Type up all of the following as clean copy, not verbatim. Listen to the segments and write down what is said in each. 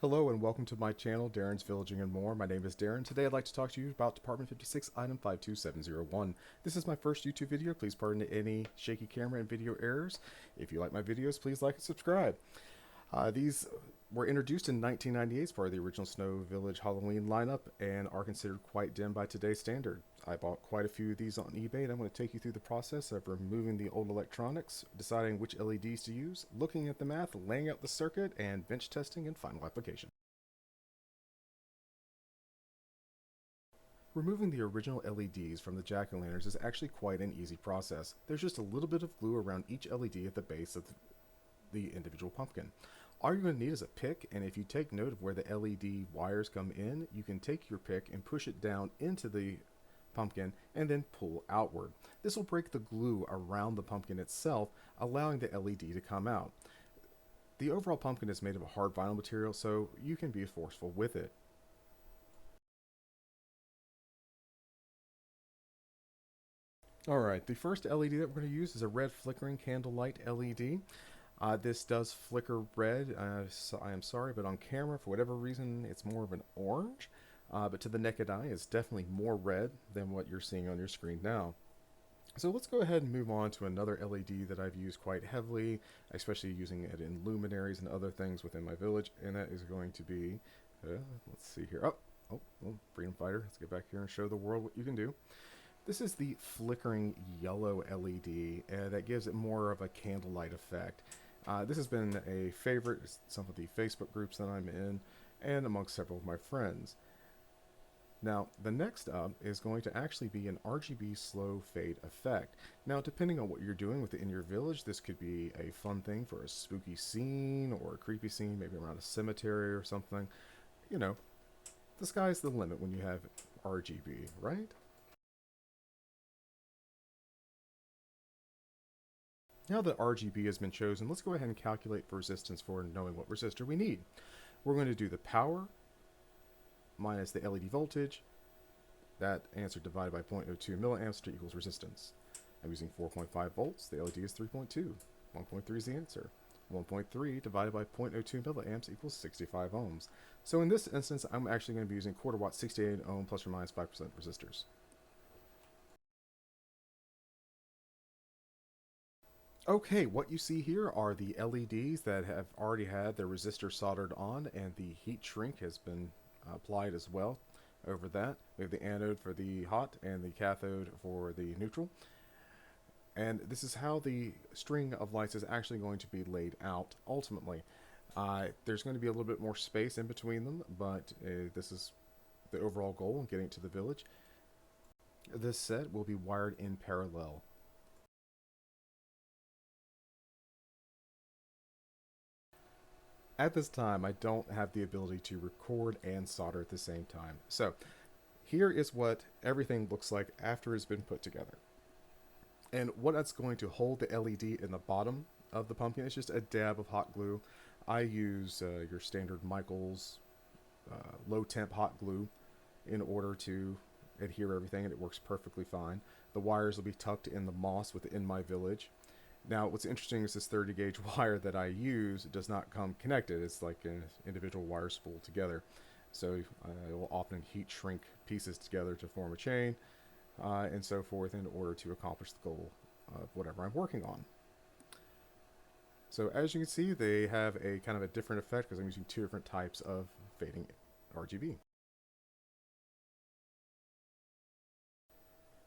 Hello and welcome to my channel, Darren's Villaging and More. My name is Darren. Today I'd like to talk to you about Department 56, Item 52701. This is my first YouTube video. Please pardon any shaky camera and video errors. If you like my videos, please like and subscribe. These were introduced in 1998 as part of the original Snow Village Halloween lineup and are considered quite dim by today's standard. I bought quite a few of these on eBay, and I'm going to take you through the process of removing the old electronics, deciding which LEDs to use, looking at the math, laying out the circuit, and bench testing and final application. Removing the original LEDs from the jack-o'-lanterns is actually quite an easy process. There's just a little bit of glue around each LED at the base of the individual pumpkin. All you're going to need is a pick, and if you take note of where the LED wires come in, you can take your pick and push it down into the pumpkin and then pull outward. This will break the glue around the pumpkin itself, allowing the LED to come out. The overall pumpkin is made of a hard vinyl material, so you can be forceful with it. Alright, the first LED that we're going to use is a red flickering candlelight LED. This does flicker red. So I am sorry, but on camera, for whatever reason, it's more of an orange. But to the naked eye, it's definitely more red than what you're seeing on your screen now. So let's go ahead and move on to another LED that I've used quite heavily, especially using it in luminaries and other things within my village, and that is going to be, let's see here, Freedom Fighter, let's get back here and show the world what you can do. This is the flickering yellow LED that gives it more of a candlelight effect. This has been a favorite in some of the Facebook groups that I'm in and amongst several of my friends. Now, the next up is going to actually be an RGB slow fade effect. Now, depending on what you're doing within your village, this could be a fun thing for a spooky scene or a creepy scene, maybe around a cemetery or something. You know, the sky's the limit when you have RGB, right? Now that RGB has been chosen, let's go ahead and calculate for resistance for knowing what resistor we need. We're going to do the power minus the LED voltage. That answer divided by 0.02 milliamps to equals resistance. I'm using 4.5 volts. The LED is 3.2. 1.3 is the answer. 1.3 divided by 0.02 milliamps equals 65 ohms. So in this instance, I'm actually going to be using quarter watt 68 ohm plus or minus 5% resistors. Okay, what you see here are the LEDs that have already had their resistor soldered on, and the heat shrink has been applied as well over that. We have the anode for the hot and the cathode for the neutral. And this is how the string of lights is actually going to be laid out ultimately. There's going to be a little bit more space in between them, but this is the overall goal in getting to the village. This set will be wired in parallel. At this time, I don't have the ability to record and solder at the same time. So here is what everything looks like after it's been put together. And what that's going to hold the LED in the bottom of the pumpkin is just a dab of hot glue. I use your standard Michaels low temp hot glue in order to adhere everything, and it works perfectly fine. The wires will be tucked in the moss within my village. Now, what's interesting is this 30 gauge wire that I use does not come connected. It's like an individual wire spool together. So I will often heat shrink pieces together to form a chain and so forth in order to accomplish the goal of whatever I'm working on. So as you can see, they have a kind of a different effect because I'm using two different types of fading RGB.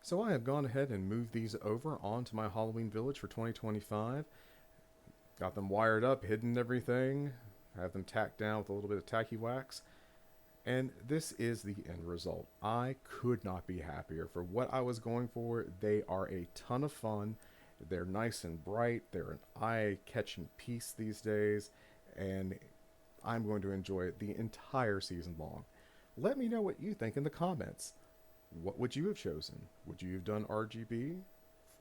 So I have gone ahead and moved these over onto my Halloween village for 2025. Got them wired up, hidden everything, have them tacked down with a little bit of tacky wax. And this is the end result. I could not be happier. For what I was going for, they are a ton of fun. They're nice and bright. They're an eye-catching piece these days. And I'm going to enjoy it the entire season long. Let me know what you think in the comments. What would you have chosen? Would you have done RGB,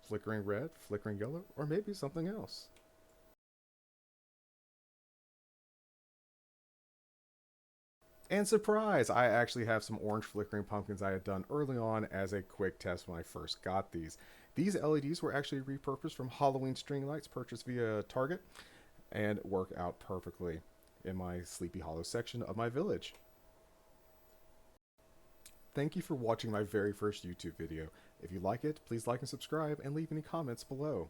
flickering red, flickering yellow, or maybe something else? And surprise, I actually have some orange flickering pumpkins I had done early on as a quick test when I first got these. These LEDs were actually repurposed from Halloween string lights purchased via Target and work out perfectly. in my Sleepy Hollow section of my village. Thank you for watching my very first YouTube video. If you like it, please like and subscribe and leave any comments below.